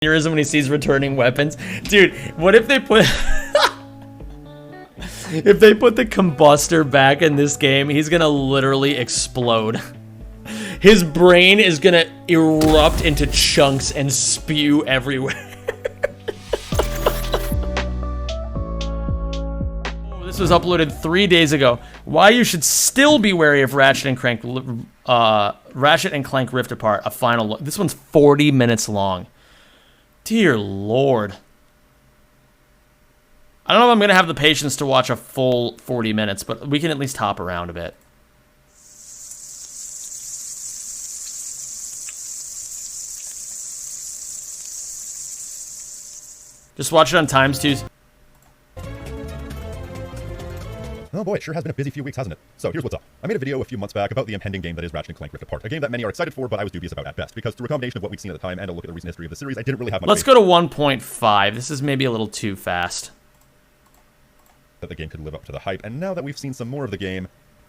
when he sees returning weapons. Dude, what if they put if they put the combustor back in this game, he's gonna literally explode. His brain is gonna erupt into chunks and spew everywhere. This was uploaded 3 days ago. Why you should still be wary of Ratchet and Clank Rift Apart, a final look. This one's 40 minutes long. Dear Lord. I don't know if I'm going to have the patience to watch a full 40 minutes, but we can at least hop around a bit. Just watch it on times 2. Oh boy, it sure has been a busy few weeks, hasn't it? So here's what's up. I made a video a few months back about the impending game that is Ratchet and Clank Rift Apart, a game that many are excited for, but I was dubious about at best, because through a combination of what we'd seen at the time and a look at the recent history of the series, I didn't really have much Let's go to 1.5. This is maybe a little too fast. That the game could live up to the hype, and now that we've seen some more of the game,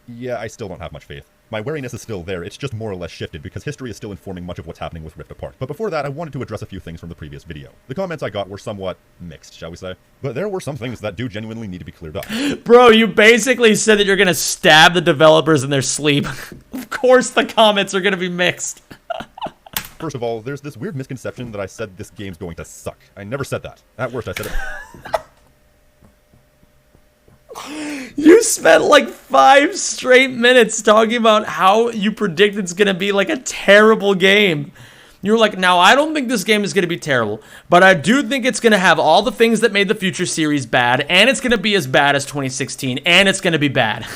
yeah, I still don't have much faith. My wariness is still there, it's just more or less shifted, because history is still informing much of what's happening with Rift Apart. But before that, I wanted to address a few things from the previous video. The comments I got were somewhat mixed, shall we say? But there were some things that do genuinely need to be cleared up. Bro, you basically said that you're gonna stab the developers in their sleep. Of course the comments are gonna be mixed. First of all, there's this weird misconception that I said this game's going to suck. I never said that. At worst, I said it. You spent like 5 straight minutes talking about how you predict it's gonna be like a terrible game. You were like, now I don't think this game is gonna be terrible, but I do think it's gonna have all the things that made the Future series bad, and it's gonna be as bad as 2016, and it's gonna be bad.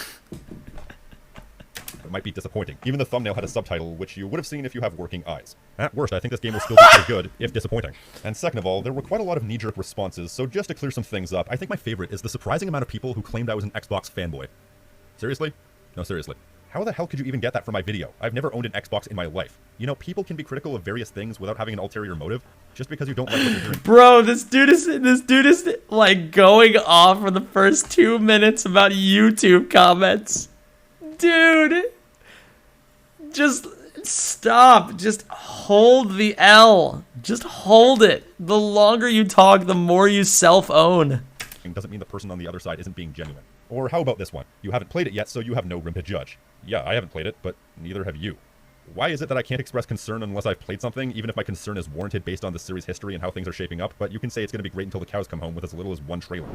It might be disappointing. Even the thumbnail had a subtitle, which you would have seen if you have working eyes. At worst, I think this game will still be pretty good, if disappointing. And second of all, there were quite a lot of knee-jerk responses, so just to clear some things up, I think my favorite is the surprising amount of people who claimed I was an Xbox fanboy. Seriously? No, seriously. How the hell could you even get that from my video? I've never owned an Xbox in my life. You know, people can be critical of various things without having an ulterior motive, just because you don't like what you're doing. Bro, this dude is like going off for the first 2 minutes about YouTube comments. Dude, just stop. Just hold the L. Just hold it. The longer you talk, the more you self-own. Doesn't mean the person on the other side isn't being genuine. Or how about this one? You haven't played it yet, so you have no room to judge. Yeah, I haven't played it, but neither have you. Why is it that I can't express concern unless I've played something, even if my concern is warranted based on the series' history and how things are shaping up, but you can say it's going to be great until the cows come home with as little as one trailer?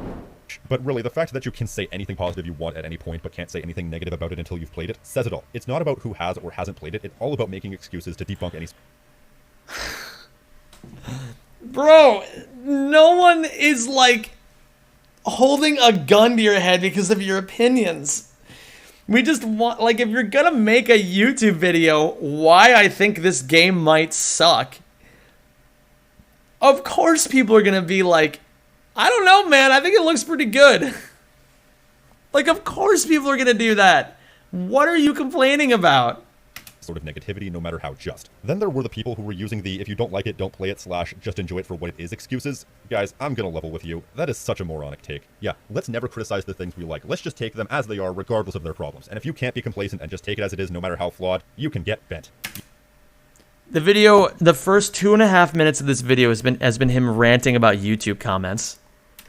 But really, the fact that you can say anything positive you want at any point, but can't say anything negative about it until you've played it, says it all. It's not about who has or hasn't played it, it's all about making excuses to debunk any... Bro, no one is like holding a gun to your head because of your opinions. We just want, like, if you're gonna make a YouTube video why I think this game might suck, of course people are gonna be like, I don't know, man, I think it looks pretty good. Like, of course people are gonna do that. What are you complaining about? Sort of negativity, no matter how just. Then there were the people who were using the if you don't like it, don't play it / just enjoy it for what it is excuses. Guys, I'm gonna level with you. That is such a moronic take. Yeah, let's never criticize the things we like. Let's just take them as they are, regardless of their problems. And if you can't be complacent and just take it as it is, no matter how flawed, you can get bent. The video, the first 2.5 minutes of this video has been him ranting about YouTube comments.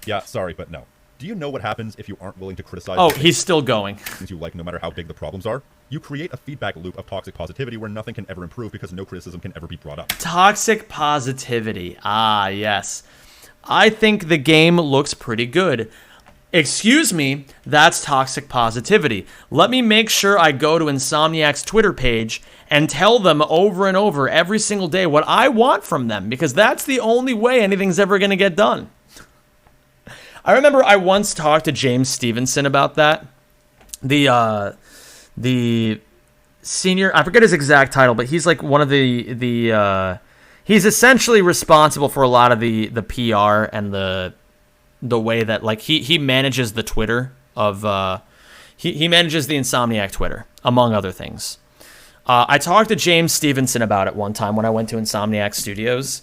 Yeah, sorry, but no. Do you know what happens if you aren't willing to criticize he's still going. things you like, no matter how big the problems are? You create a feedback loop of toxic positivity where nothing can ever improve because no criticism can ever be brought up. Toxic positivity. Ah, yes. I think the game looks pretty good. Excuse me, that's toxic positivity. Let me make sure I go to Insomniac's Twitter page and tell them over and over every single day what I want from them, because that's the only way anything's ever going to get done. I remember I once talked to James Stevenson about that. The senior, I forget his exact title, but he's like one of the he's essentially responsible for a lot of the PR and the way that, like, he manages the Twitter of he manages the Insomniac Twitter, among other things. I talked to James Stevenson about it one time when I went to Insomniac Studios,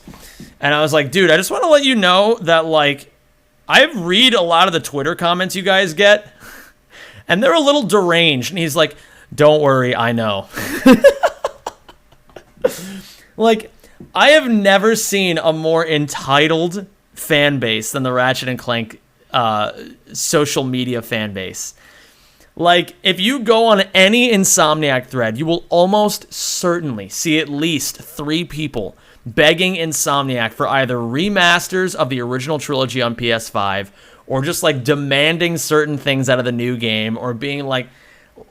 and I was like, dude, I just want to let you know that, like, I read a lot of the Twitter comments you guys get, and they're a little deranged. And he's like, don't worry, I know. Like, I have never seen a more entitled fan base than the Ratchet and Clank social media fan base. Like, if you go on any Insomniac thread, you will almost certainly see at least 3 people begging Insomniac for either remasters of the original trilogy on PS5 or just, like, demanding certain things out of the new game or being like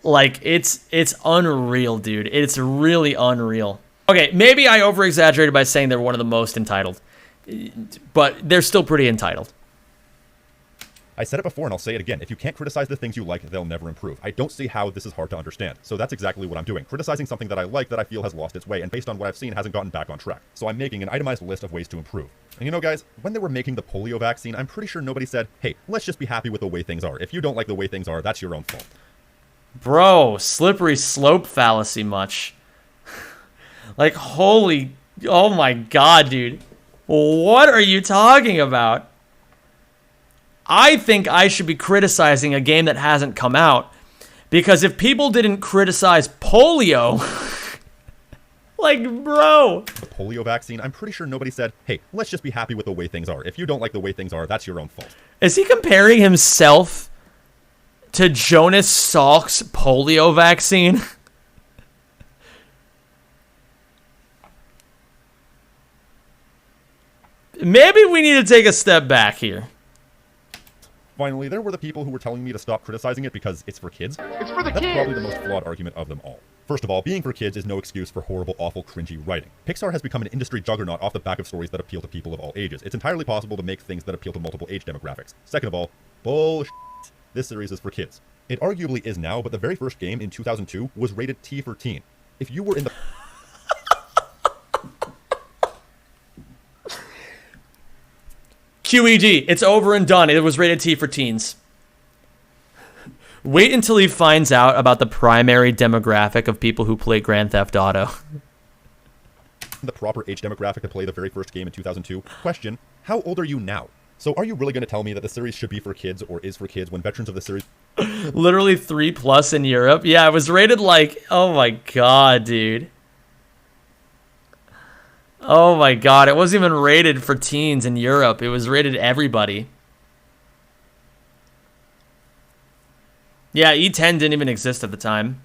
it's unreal, dude. It's really unreal. Okay, maybe I over-exaggerated by saying they're one of the most entitled, but they're still pretty entitled. I said it before and I'll say it again. If you can't criticize the things you like, they'll never improve. I don't see how this is hard to understand. So that's exactly what I'm doing. Criticizing something that I like that I feel has lost its way and based on what I've seen hasn't gotten back on track. So I'm making an itemized list of ways to improve. And you know, guys, when they were making the polio vaccine, I'm pretty sure nobody said, hey, let's just be happy with the way things are. If you don't like the way things are, that's your own fault. Bro, slippery slope fallacy much. Like, holy, oh my god, dude. What are you talking about? I think I should be criticizing a game that hasn't come out, because if people didn't criticize polio, like, bro. The polio vaccine, I'm pretty sure nobody said, hey, let's just be happy with the way things are. If you don't like the way things are, that's your own fault. Is he comparing himself to Jonas Salk's polio vaccine? Maybe we need to take a step back here. Finally, there were the people who were telling me to stop criticizing it because it's for kids. It's for the That's kids! probably the most flawed argument of them all. First of all, being for kids is no excuse for horrible, awful, cringy writing. Pixar has become an industry juggernaut off the back of stories that appeal to people of all ages. It's entirely possible to make things that appeal to multiple age demographics. Second of all, bullshit. This series is for kids. It arguably is now, but the very first game in 2002 was rated T for teen. If you were in the... QED, it's over and done. It was rated T for teens. Wait until he finds out about the primary demographic of people who play Grand Theft Auto. the proper age demographic to play the very first game in 2002. Question, how old are you now? So are you really going to tell me that the series should be for kids or is for kids when veterans of the series... Literally 3+ in Europe. Yeah, it was rated like... Oh my god, dude. Oh my god, it wasn't even rated for teens in Europe. It was rated everybody. Yeah, E10 didn't even exist at the time.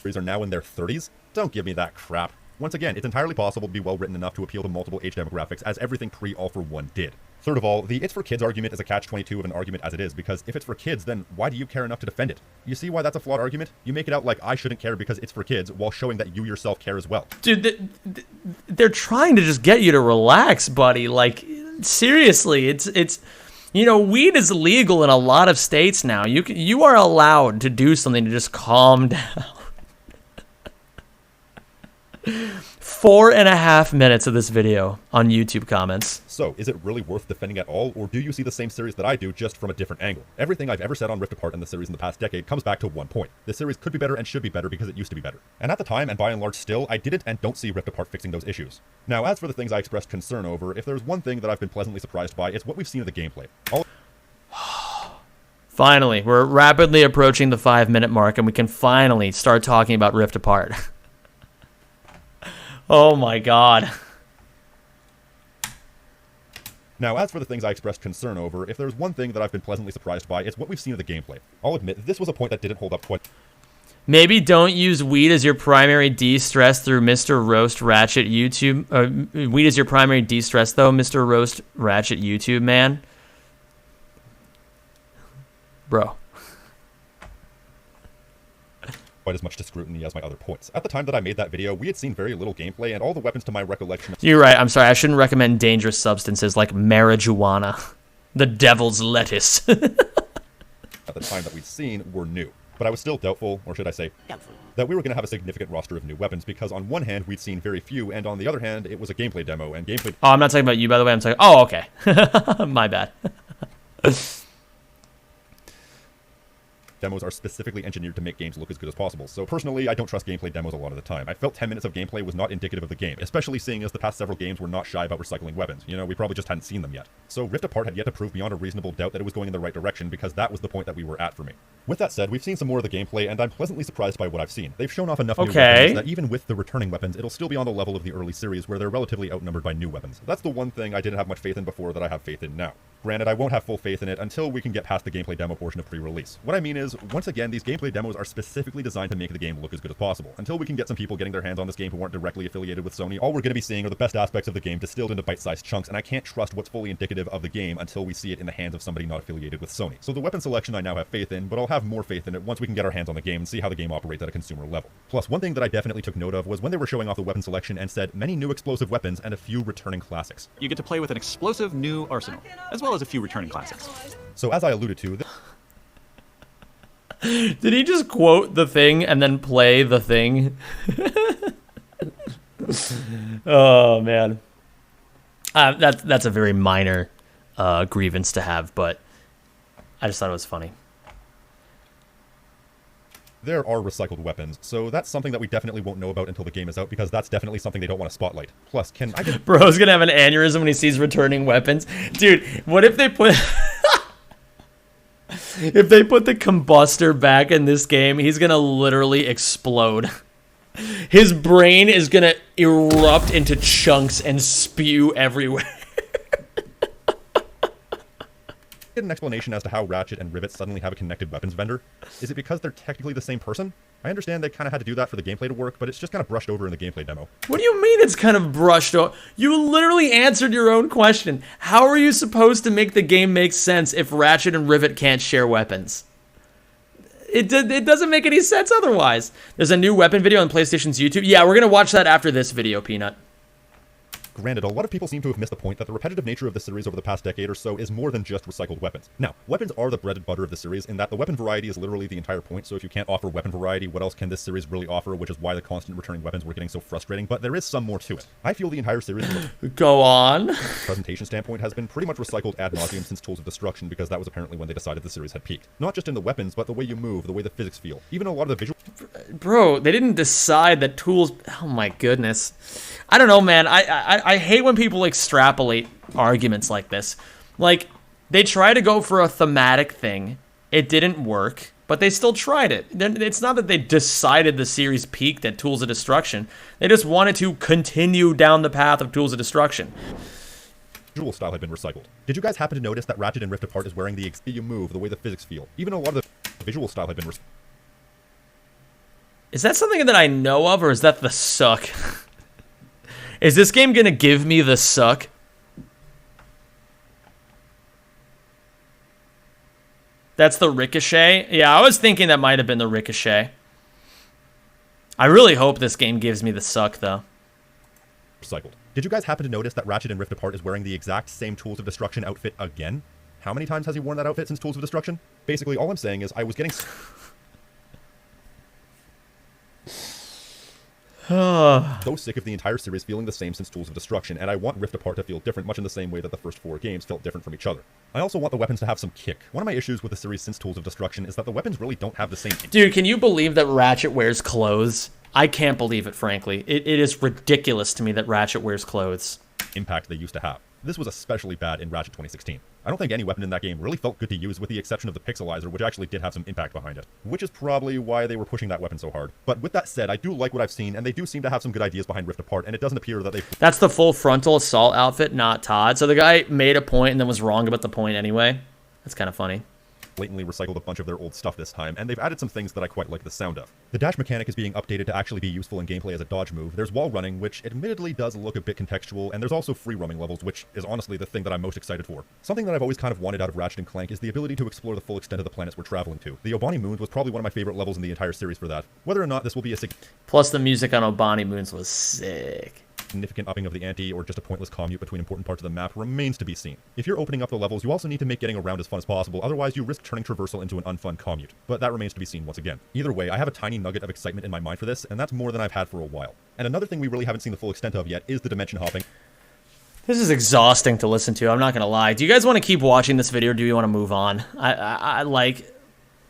Are now in their 30s? Don't give me that crap. Once again, it's entirely possible to be well written enough to appeal to multiple age demographics, as everything pre-All for One did. Third of all, the it's for kids argument is a catch-22 of an argument as it is, because if it's for kids, then why do you care enough to defend it? You see why that's a flawed argument? You make it out like I shouldn't care because it's for kids, while showing that you yourself care as well. Dude, they're trying to just get you to relax, buddy. Like, seriously, it's you know, weed is legal in a lot of states now. You are allowed to do something to just calm down. 4.5 minutes of this video on YouTube comments. So, is it really worth defending at all, or do you see the same series that I do, just from a different angle? Everything I've ever said on Rift Apart in the series in the past decade comes back to one point. The series could be better and should be better because it used to be better. And at the time, and by and large still, I didn't and don't see Rift Apart fixing those issues. Now, as for the things I expressed concern over, if there's one thing that I've been pleasantly surprised by, it's what we've seen of the gameplay. Finally, we're rapidly approaching the 5-minute mark, and we can finally start talking about Rift Apart. Oh my god. Now, as for the things I expressed concern over, if there's one thing that I've been pleasantly surprised by, it's what we've seen of the gameplay. I'll admit, this was a point that didn't hold up quite... Maybe don't use weed as your primary de-stress through Mr. Roast Ratchet YouTube. Weed is your primary de-stress, though, Mr. Roast Ratchet YouTube, man. Bro. quite as much to scrutiny as my other points. At the time that I made that video, we had seen very little gameplay, and all the weapons to my recollection... You're right, I'm sorry, I shouldn't recommend dangerous substances like marijuana. The devil's lettuce. At the time that we'd seen were new. But I was still doubtful, or should I say, that we were going to have a significant roster of new weapons, because on one hand, we'd seen very few, and on the other hand, it was a gameplay demo, and gameplay... Oh, I'm not talking about you, by the way, I'm talking... Oh, okay. My bad. Demos are specifically engineered to make games look as good as possible, so personally, I don't trust gameplay demos a lot of the time. I felt 10 minutes of gameplay was not indicative of the game, especially seeing as the past several games were not shy about recycling weapons. You know, we probably just hadn't seen them yet. So Rift Apart had yet to prove beyond a reasonable doubt that it was going in the right direction, because that was the point that we were at for me. With that said, we've seen some more of the gameplay, and I'm pleasantly surprised by what I've seen. They've shown off enough new weapons that even with the returning weapons, it'll still be on the level of the early series where they're relatively outnumbered by new weapons. That's the one thing I didn't have much faith in before that I have faith in now. Granted, I won't have full faith in it until we can get past the gameplay demo portion of pre-release. What I mean is, once again, these gameplay demos are specifically designed to make the game look as good as possible. Until we can get some people getting their hands on this game who aren't directly affiliated with Sony, all we're going to be seeing are the best aspects of the game distilled into bite-sized chunks, and I can't trust what's fully indicative of the game until we see it in the hands of somebody not affiliated with Sony. So the weapon selection I now have faith in, but I'll have more faith in it once we can get our hands on the game and see how the game operates at a consumer level. Plus, one thing that I definitely took note of was when they were showing off the weapon selection and said many new explosive weapons and a few returning classics. You get to play with an explosive new arsenal, as well as a few returning classics. So as I alluded to, Did he just quote the thing and then play the thing? Oh, man. That's a very minor grievance to have, but I just thought it was funny. there are recycled weapons, so that's something that we definitely won't know about until the game is out, because that's definitely something they don't want to spotlight. Plus, can I just... Bro's gonna have an aneurysm when he sees returning weapons. Dude, what if they put... If they put the combustor back in this game, he's gonna literally explode. His brain is gonna erupt into chunks and spew everywhere. Get an explanation as to how Ratchet and Rivet suddenly have a connected weapons vendor? Is it because they're technically the same person? I understand they kind of had to do that for the gameplay to work, but it's just kind of brushed over in the gameplay demo. What do you mean it's kind of brushed over? You literally answered your own question. How are you supposed to make the game make sense if Ratchet and Rivet can't share weapons? It doesn't make any sense otherwise. There's a new weapon video on PlayStation's YouTube. Yeah, we're going to watch that after this video, Peanut. Granted, a lot of people seem to have missed the point that the repetitive nature of the series over the past decade or so is more than just recycled weapons. Now, weapons are the bread and butter of the series in that the weapon variety is literally the entire point, so if you can't offer weapon variety, what else can this series really offer, which is why the constant returning weapons were getting so frustrating, but there is some more to it. I feel the entire series from a Go on. presentation standpoint has been pretty much recycled ad nauseum since Tools of Destruction, because that was apparently when they decided the series had peaked. Not just in the weapons, but the way you move, the way the physics feel. Even a lot of the visual... Bro, they didn't decide that tools... Oh my goodness. I don't know, man. I hate when people extrapolate arguments like this. Like, they try to go for a thematic thing. It didn't work, but they still tried it. It's not that they decided the series peaked at Tools of Destruction. They just wanted to continue down the path of Tools of Destruction. visual style had been recycled. Did you guys happen to notice that Ratchet and Rift Apart is wearing the you move, the way the physics feel? Even a lot of the visual style had been Is that something that I know of, or is that the suck? Is this game gonna give me the suck? That's the Ricochet? Yeah, I was thinking that might have been the Ricochet. I really hope this game gives me the suck, though. recycled. Did you guys happen to notice that Ratchet and Rift Apart is wearing the exact same Tools of Destruction outfit again? How many times has he worn that outfit since Tools of Destruction? Basically, all I'm saying is I was getting... so sick of the entire series feeling the same since Tools of Destruction, and I want Rift Apart to feel different, much in the same way that the first 4 games felt different from each other. I also want the weapons to have some kick. One of my issues with the series since Tools of Destruction is that the weapons really don't have the same... Dude, can you believe that Ratchet wears clothes? I can't believe it, frankly. It is ridiculous to me that Ratchet wears clothes. impact they used to have. This was especially bad in Ratchet 2016. I don't think any weapon in that game really felt good to use, with the exception of the pixelizer, which actually did have some impact behind it. Which is probably why they were pushing that weapon so hard. But with that said, I do like what I've seen, and they do seem to have some good ideas behind Rift Apart, and it doesn't appear that they... That's the full frontal assault outfit, not Todd. So the guy made a point and then was wrong about the point anyway. That's kind of funny. blatantly recycled a bunch of their old stuff this time, and they've added some things that I quite like the sound of. The dash mechanic is being updated to actually be useful in gameplay as a dodge move. There's wall running, which admittedly does look a bit contextual, and there's also free roaming levels, which is honestly the thing that I'm most excited for. Something that I've always kind of wanted out of Ratchet and Clank is the ability to explore the full extent of the planets we're traveling to. The Obani Moons was probably one of my favorite levels in the entire series for that. Whether or not this will be a Plus the music on Obani Moons was sick. significant upping of the ante or just a pointless commute between important parts of the map remains to be seen. If you're opening up the levels, you also need to make getting around as fun as possible, otherwise you risk turning traversal into an unfun commute. But that remains to be seen once again. Either way, I have a tiny nugget of excitement in my mind for this, and that's more than I've had for a while. And another thing we really haven't seen the full extent of yet is the dimension hopping. This is exhausting to listen to, I'm not gonna lie. Do you guys want to keep watching this video, or do you want to move on? I like...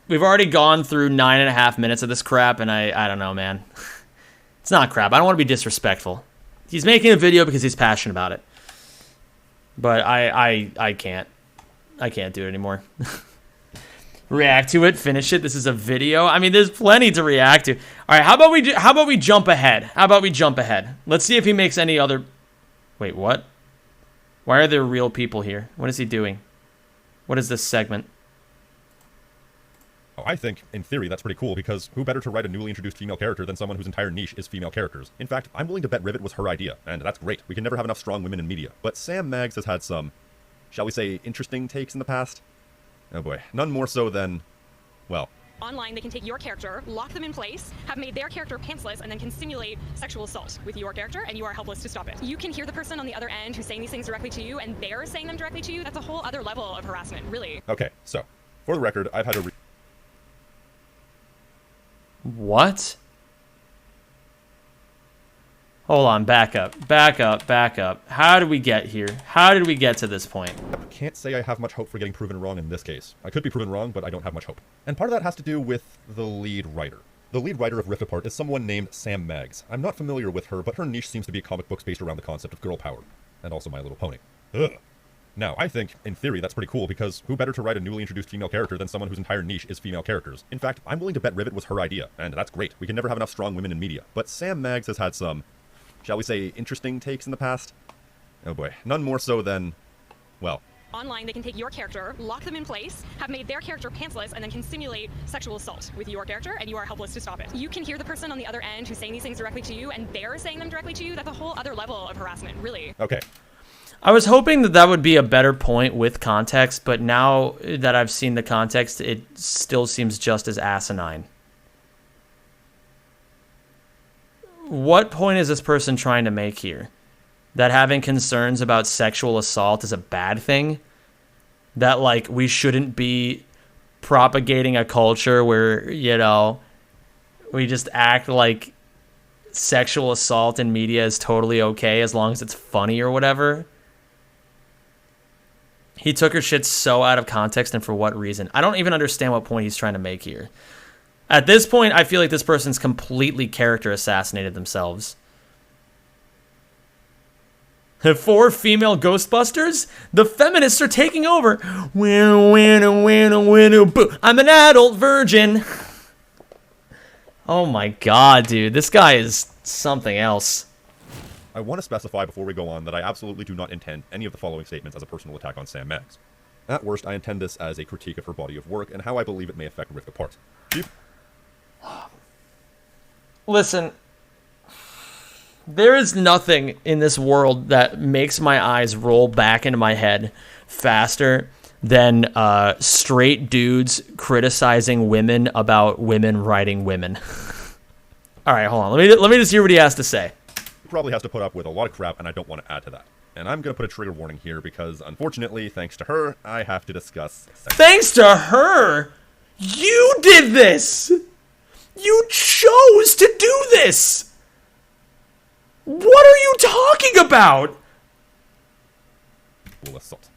We've already gone through 9.5 minutes of this crap, and I don't know, man. It's not crap. I don't want to be disrespectful. He's making a video because he's passionate about it. But I can't. I can't do it anymore. React to it, finish it. This is a video. I mean, there's plenty to react to. All right, how about we jump ahead? How about we jump ahead? Let's see if he makes any other. Wait, what? Why are there real people here? What is he doing? What is this segment? Oh, I think, in theory, that's pretty cool, because who better to write a newly introduced female character than someone whose entire niche is female characters? In fact, I'm willing to bet Rivet was her idea, and that's great. We can never have enough strong women in media. But Sam Maggs has had some, shall we say, interesting takes in the past? Oh boy, none more so than, well... Online, they can take your character, lock them in place, have made their character pantsless, and then can simulate sexual assault with your character, and you are helpless to stop it. You can hear the person on the other end who's saying these things directly to you, and they're saying them directly to you. That's a whole other level of harassment, really. Okay, so, for the record, I've had a... What? Hold on, back up. How did we get here? How did we get to this point? Can't say I have much hope for getting proven wrong in this case. I could be proven wrong, but I don't have much hope. And part of that has to do with the lead writer. The lead writer of Rift Apart is someone named Sam Maggs. I'm not familiar with her, but her niche seems to be comic books based around the concept of girl power. And also My Little Pony. Ugh. Now, I think, in theory, that's pretty cool, because who better to write a newly introduced female character than someone whose entire niche is female characters? In fact, I'm willing to bet Rivet was her idea, and that's great. We can never have enough strong women in media. But Sam Maggs has had some, shall we say, interesting takes in the past? Oh boy, none more so than, well... Online, they can take your character, lock them in place, have made their character pantsless, and then can simulate sexual assault with your character, and you are helpless to stop it. You can hear the person on the other end who's saying these things directly to you, and they're saying them directly to you. That's a whole other level of harassment, really. Okay. I was hoping that would be a better point with context, but now that I've seen the context, it still seems just as asinine. What point is this person trying to make here? That having concerns about sexual assault is a bad thing? That, like, we shouldn't be propagating a culture where, you know, we just act like sexual assault in media is totally okay as long as it's funny or whatever? He took her shit so out of context, and for what reason? I don't even understand what point he's trying to make here. At this point, I feel like this person's completely character assassinated themselves. 4 female Ghostbusters? The feminists are taking over. I'm an adult virgin. Oh my god, dude. This guy is something else. I want to specify before we go on that I absolutely do not intend any of the following statements as a personal attack on Sam Maggs. At worst, I intend this as a critique of her body of work and how I believe it may affect Rift Apart. Listen, there is nothing in this world that makes my eyes roll back into my head faster than straight dudes criticizing women about women writing women. All right, hold on. Let me just hear what he has to say. Probably has to put up with a lot of crap, and I don't want to add to that. And I'm going to put a trigger warning here because, unfortunately, thanks to her, I have to discuss sex. Thanks to her? You did this! You chose to do this! What are you talking about? Assault.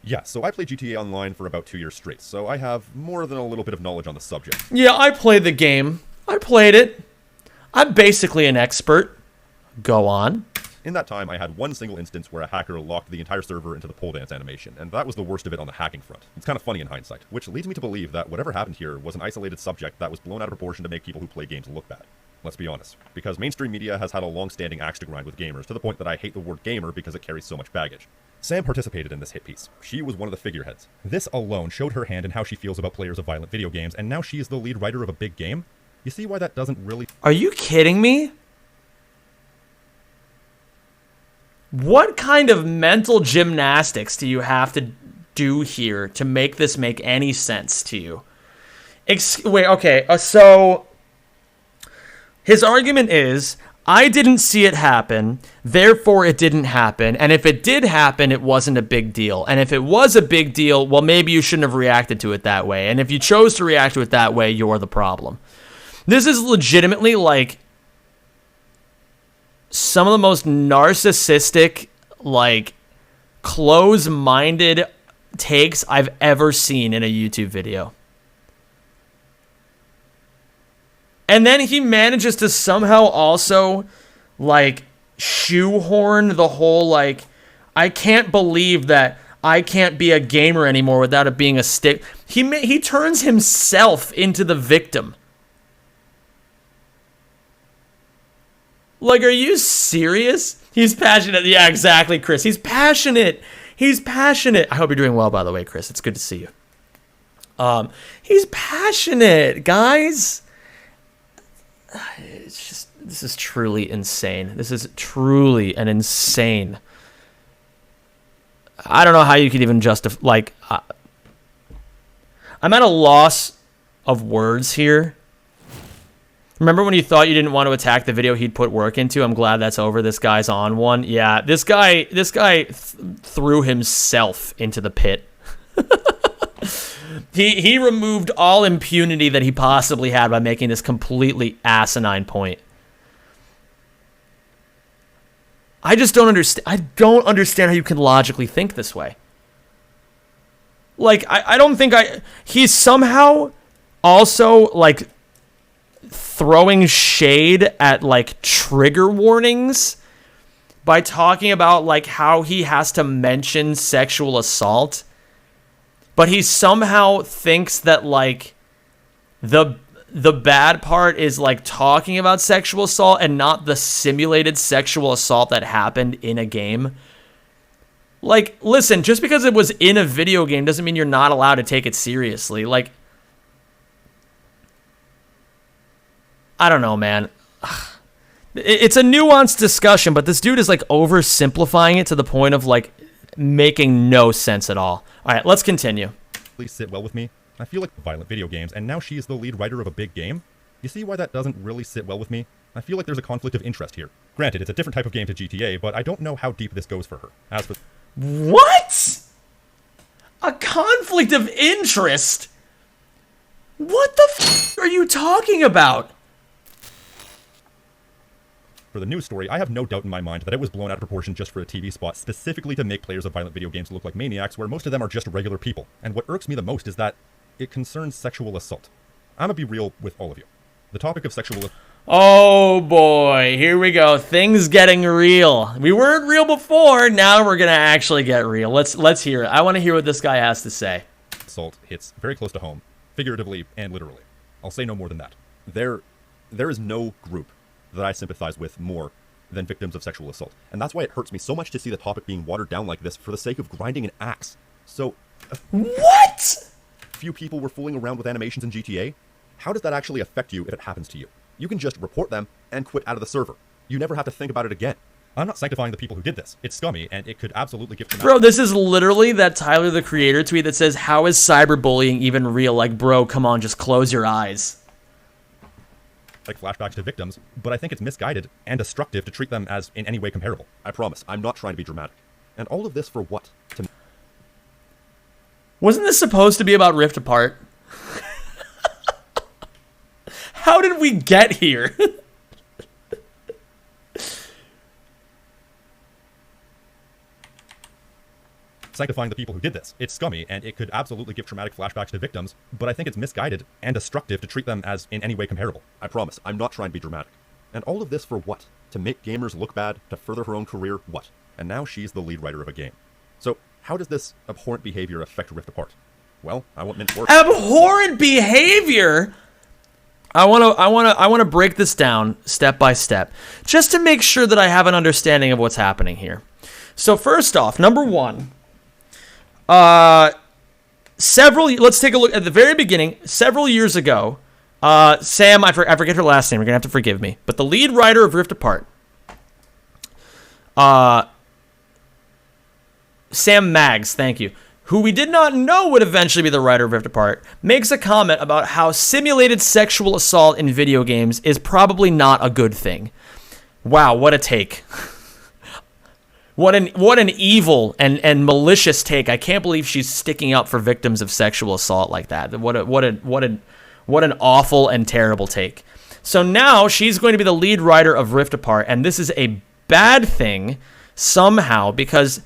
Yeah, so I played GTA Online for about 2 years straight, so I have more than a little bit of knowledge on the subject. Yeah, I played the game. I played it. I'm basically an expert. Go on. In that time, I had one single instance where a hacker locked the entire server into the pole dance animation, and that was the worst of it on the hacking front. It's kind of funny in hindsight, which leads me to believe that whatever happened here was an isolated subject that was blown out of proportion to make people who play games look bad. Let's be honest, because mainstream media has had a long-standing axe to grind with gamers, to the point that I hate the word gamer because it carries so much baggage. Sam participated in this hit piece. She was one of the figureheads. This alone showed her hand in how she feels about players of violent video games, and now she is the lead writer of a big game? You see why that doesn't really... Are you kidding me? What kind of mental gymnastics do you have to do here to make this make any sense to you? Wait, okay, so his argument is, I didn't see it happen, therefore it didn't happen, and if it did happen, it wasn't a big deal. And if it was a big deal, well, maybe you shouldn't have reacted to it that way. And if you chose to react to it that way, you're the problem. This is legitimately like some of the most narcissistic, like, close-minded takes I've ever seen in a YouTube video. And then he manages to somehow also, like, shoehorn the whole, like, I can't believe that I can't be a gamer anymore without it being a stick. He turns himself into the victim. Like, are you serious? He's passionate. Yeah, exactly, Chris. He's passionate. He's passionate. I hope you're doing well, by the way, Chris. It's good to see you. He's passionate, guys. It's just, this is truly insane. This is truly an insane. I don't know how you could even justify, like, I'm at a loss of words here. Remember when you thought you didn't want to attack the video he'd put work into? I'm glad that's over. This guy's on one. Yeah, this guy threw himself into the pit. He removed all impunity that he possibly had by making this completely asinine point. I just don't understand. I don't understand how you can logically think this way. Like, I don't think he's somehow also, like, throwing shade at, like, trigger warnings by talking about, like, how he has to mention sexual assault. But he somehow thinks that, like, the bad part is, like, talking about sexual assault and not the simulated sexual assault that happened in a game. Like, listen, just because it was in a video game doesn't mean you're not allowed to take it seriously. Like, I don't know, man. It's a nuanced discussion, but this dude is, like, oversimplifying it to the point of, like, making no sense at all. All right, let's continue. Please sit well with me. I feel like violent video games, and now she is the lead writer of a big game. You see why that doesn't really sit well with me? I feel like there's a conflict of interest here. Granted, it's a different type of game to GTA, but I don't know how deep this goes for her. As for... What? A conflict of interest? What the f*** are you talking about? For the news story, I have no doubt in my mind that it was blown out of proportion just for a TV spot, specifically to make players of violent video games look like maniacs, where most of them are just regular people. And what irks me the most is that it concerns sexual assault. I'm gonna be real with all of you. The topic of sexual... Oh boy, here we go. Things getting real. We weren't real before, now we're gonna actually get real. Let's hear it. I want to hear what this guy has to say. Assault hits very close to home, figuratively and literally. I'll say no more than that. There is no group that I sympathize with more than victims of sexual assault. And that's why it hurts me so much to see the topic being watered down like this for the sake of grinding an axe. So... What? Few people were fooling around with animations in GTA? How does that actually affect you if it happens to you? You can just report them and quit out of the server. You never have to think about it again. I'm not sanctifying the people who did this. It's scummy, and it could absolutely give... Bro, this is literally that Tyler, the Creator tweet that says, how is cyberbullying even real? Like, bro, come on, just close your eyes. Like flashbacks to victims, but I think it's misguided and destructive to treat them as in any way comparable. I promise, I'm not trying to be dramatic. And all of this for what? Wasn't this supposed to be about Rift Apart? How did we get here? Sanctifying the people who did this. It's scummy, and it could absolutely give traumatic flashbacks to victims, but I think it's misguided and destructive to treat them as in any way comparable. I promise, I'm not trying to be dramatic. And all of this for what? To make gamers look bad? To further her own career? What? And now she's the lead writer of a game. So, how does this abhorrent behavior affect Rift Apart? Well, I want mint work. Abhorrent behavior? I want to break this down step by step, just to make sure that I have an understanding of what's happening here. So first off, number one, let's take a look at the very beginning. Several years ago, Sam, I forget her last name. You're gonna have to forgive me, but the lead writer of Rift Apart, Sam Maggs, thank you, who we did not know would eventually be the writer of Rift Apart, makes a comment about how simulated sexual assault in video games is probably not a good thing. Wow, what a take. What an evil and malicious take. I can't believe she's sticking up for victims of sexual assault like that. What an awful and terrible take. So now she's going to be the lead writer of Rift Apart, and this is a bad thing somehow because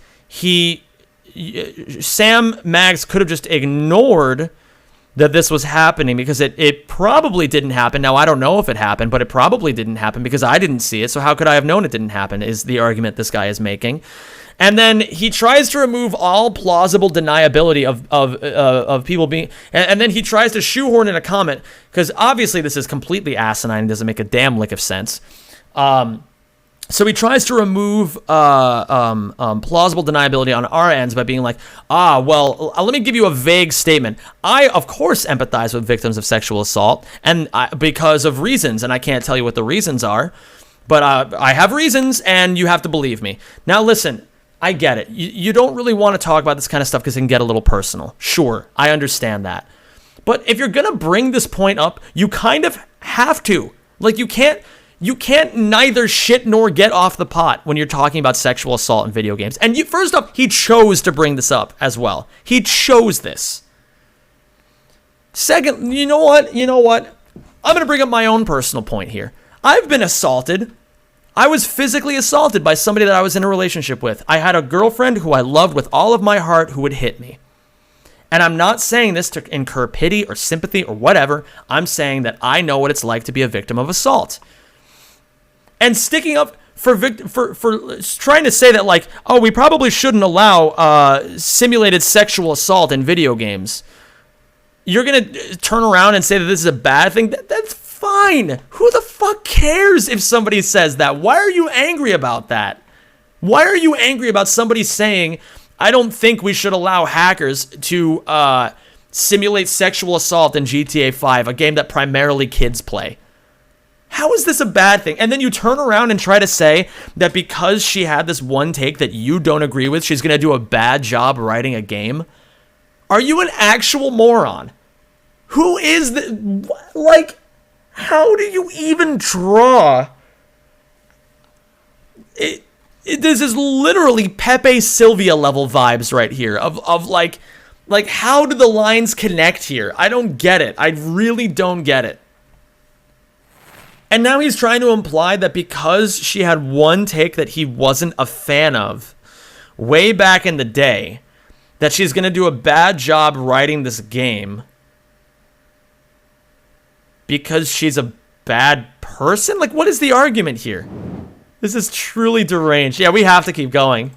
Sam Maggs could have just ignored that this was happening because it probably didn't happen. Now, I don't know if it happened, but it probably didn't happen because I didn't see it. So how could I have known it didn't happen is the argument this guy is making. And then he tries to remove all plausible deniability of people being, and then he tries to shoehorn in a comment, because obviously this is completely asinine and doesn't make a damn lick of sense. So he tries to remove plausible deniability on our ends by being like, let me give you a vague statement. I, of course, empathize with victims of sexual assault, and because of reasons, and I can't tell you what the reasons are, but I have reasons, and you have to believe me. Now, listen, I get it. You don't really want to talk about this kind of stuff because it can get a little personal. Sure, I understand that. But if you're going to bring this point up, you kind of have to. Like, you can't neither shit nor get off the pot when you're talking about sexual assault in video games. And first up, he chose to bring this up as well. He chose this. Second, you know what? I'm going to bring up my own personal point here. I've been assaulted. I was physically assaulted by somebody that I was in a relationship with. I had a girlfriend who I loved with all of my heart who would hit me. And I'm not saying this to incur pity or sympathy or whatever. I'm saying that I know what it's like to be a victim of assault. And sticking up for trying to say that, like, oh, we probably shouldn't allow simulated sexual assault in video games. You're going to turn around and say that this is a bad thing? That's fine. Who the fuck cares if somebody says that? Why are you angry about that? Why are you angry about somebody saying, I don't think we should allow hackers to simulate sexual assault in GTA 5, a game that primarily kids play? How is this a bad thing? And then you turn around and try to say that because she had this one take that you don't agree with, she's going to do a bad job writing a game? Are you an actual moron? Who is the... Like, how do you even draw... This is literally Pepe Sylvia level vibes right here of like, how do the lines connect here? I don't get it. I really don't get it. And now he's trying to imply that because she had one take that he wasn't a fan of way back in the day, that she's going to do a bad job writing this game because she's a bad person? Like, what is the argument here? This is truly deranged. Yeah, we have to keep going.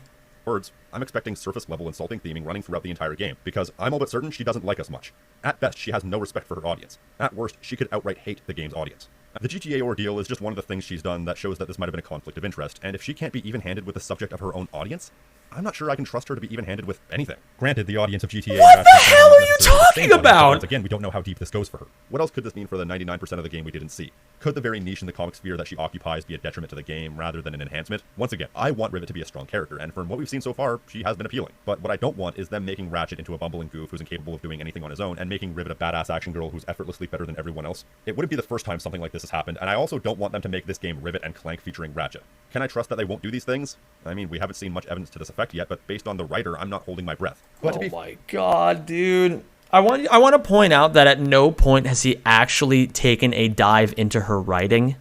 Words. I'm expecting surface-level insulting theming running throughout the entire game, because I'm all but certain she doesn't like us much. At best, she has no respect for her audience. At worst, she could outright hate the game's audience. The GTA ordeal is just one of the things she's done that shows that this might have been a conflict of interest, and if she can't be even-handed with the subject of her own audience, I'm not sure I can trust her to be even-handed with anything. Granted, the audience of GTA... What the hell are you talking about? Again, we don't know how deep this goes for her. What else could this mean for the 99% of the game we didn't see? Could the very niche in the comic sphere that she occupies be a detriment to the game rather than an enhancement? Once again, I want Rivet to be a strong character, and from what we've seen so far, she has been appealing. But what I don't want is them making Ratchet into a bumbling goof who's incapable of doing anything on his own, and making Rivet a badass action girl who's effortlessly better than everyone else. It wouldn't be the first time something like this has happened, and I also don't want them to make this game Ratchet and Clank featuring Ratchet. Can I trust that they won't do these things? I mean, we haven't seen much evidence to this effect yet, but based on the writer, I'm not holding my breath. But oh my god, dude. I want to point out that at no point has he actually taken a dive into her writing.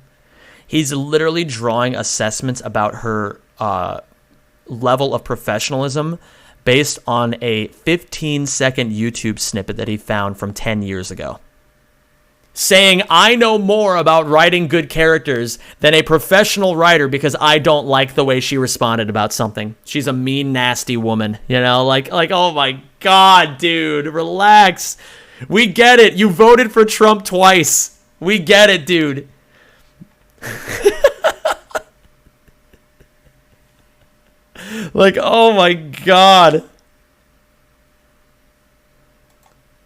He's literally drawing assessments about her level of professionalism based on a 15-second YouTube snippet that he found from 10 years ago. Saying, I know more about writing good characters than a professional writer because I don't like the way she responded about something. She's a mean, nasty woman, you know? Like, oh my god, dude, relax. We get it. You voted for Trump twice. We get it, dude. Like, oh my god.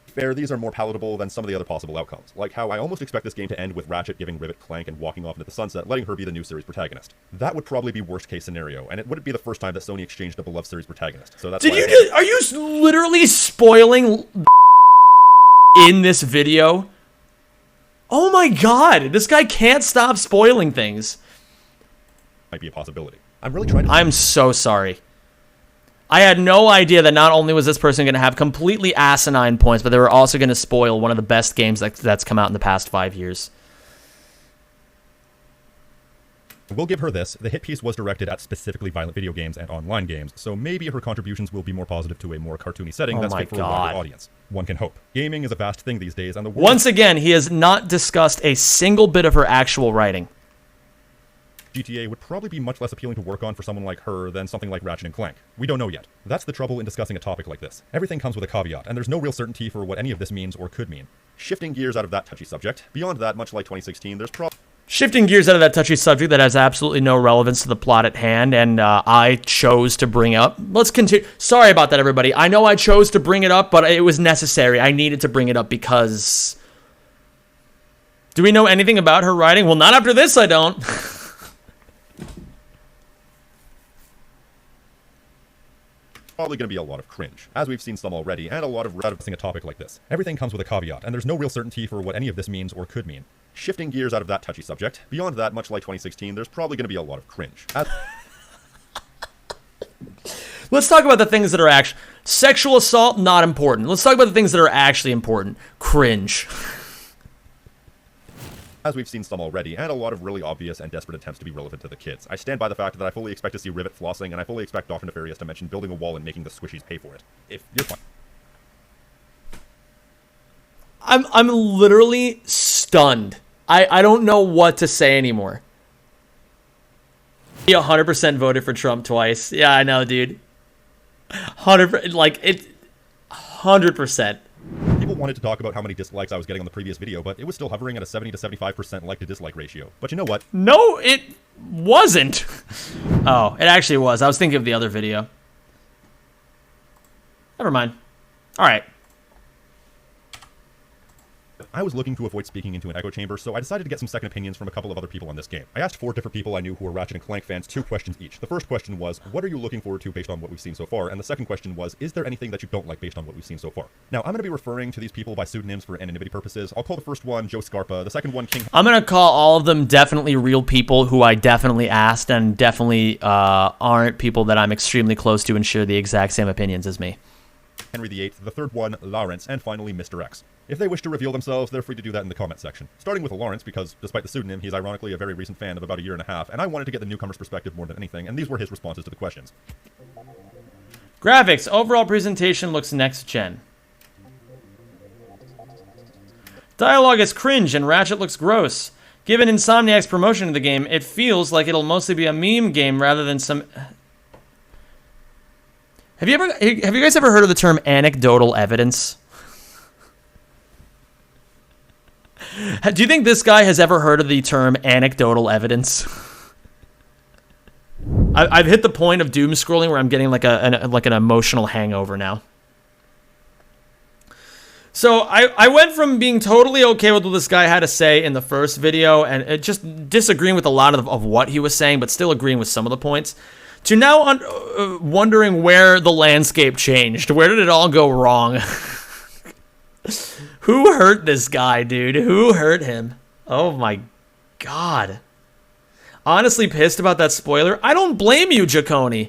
Fair, these are more palatable than some of the other possible outcomes, like how I almost expect this game to end with Ratchet giving Rivet Clank and walking off into the sunset, letting her be the new series protagonist. That would probably be worst case scenario, and it wouldn't be the first time that Sony exchanged a beloved series protagonist. So that's are you literally spoiling in this video? Oh my god, this guy can't stop spoiling things. Might be a possibility. I'm so sorry. I had no idea that not only was this person going to have completely asinine points, but they were also going to spoil one of the best games that's come out in the past 5 years. We'll give her this. The hit piece was directed at specifically violent video games and online games, so maybe her contributions will be more positive to a more cartoony setting that's fit for a wider audience. One can hope. Gaming is a vast thing these days, and the world... Once again, he has not discussed a single bit of her actual writing. GTA would probably be much less appealing to work on for someone like her than something like Ratchet and Clank. We don't know yet. That's the trouble in discussing a topic like this. Everything comes with a caveat, and there's no real certainty for what any of this means or could mean. Shifting gears out of that touchy subject, beyond that, much like 2016, there's Shifting gears out of that touchy subject that has absolutely no relevance to the plot at hand, and I chose to bring up. Let's continue. Sorry about that, everybody. I know I chose to bring it up, but it was necessary. I needed to bring it up because... Do we know anything about her writing? Well, not after this, I don't. probably going to be a lot of cringe, as we've seen some already, and a lot of discussing a topic like this. Everything comes with a caveat, and there's no real certainty for what any of this means or could mean. Shifting gears out of that touchy subject, beyond that, much like 2016, there's probably going to be a lot of cringe. Let's talk about the things that are actually... Sexual assault, not important. Let's talk about the things that are actually important. Cringe. As we've seen some already, and a lot of really obvious and desperate attempts to be relevant to the kids. I stand by the fact that I fully expect to see Rivet flossing, and I fully expect Dr. Nefarious to mention building a wall and making the squishies pay for it. If you're fine. I'm literally stunned. I don't know what to say anymore. He 100% voted for Trump twice. Yeah, I know, dude. 100%, like, it... 100%. People wanted to talk about how many dislikes I was getting on the previous video, but it was still hovering at a 70 to 75% like to dislike ratio. But you know what? No, it wasn't. Oh, it actually was. I was thinking of the other video. Never mind. All right. I was looking to avoid speaking into an echo chamber, so I decided to get some second opinions from a couple of other people on this game. I asked 4 different people I knew who were Ratchet and Clank fans 2 questions each. The first question was, what are you looking forward to based on what we've seen so far? And the second question was, is there anything that you don't like based on what we've seen so far? Now, I'm going to be referring to these people by pseudonyms for anonymity purposes. I'll call the first one Joe Scarpa, the second one King... I'm going to call all of them definitely real people who I definitely asked and definitely aren't people that I'm extremely close to and share the exact same opinions as me. Henry VIII, the third one, Lawrence, and finally Mr. X. If they wish to reveal themselves, they're free to do that in the comment section. Starting with Lawrence, because despite the pseudonym, he's ironically a very recent fan of about a year and a half, and I wanted to get the newcomer's perspective more than anything, and these were his responses to the questions. Graphics. Overall presentation looks next gen. Dialogue is cringe and Ratchet looks gross. Given Insomniac's promotion of the game, it feels like it'll mostly be a meme game rather than some... Have you guys ever heard of the term anecdotal evidence? Do you think this guy has ever heard of the term anecdotal evidence? I've hit the point of doom scrolling where I'm getting like an emotional hangover now. So I went from being totally okay with what this guy had to say in the first video and just disagreeing with a lot of what he was saying, but still agreeing with some of the points, to now wondering where the landscape changed. Where did it all go wrong? Who hurt this guy, dude? Who hurt him? Oh my god. Honestly pissed about that spoiler. I don't blame you, Jaconi.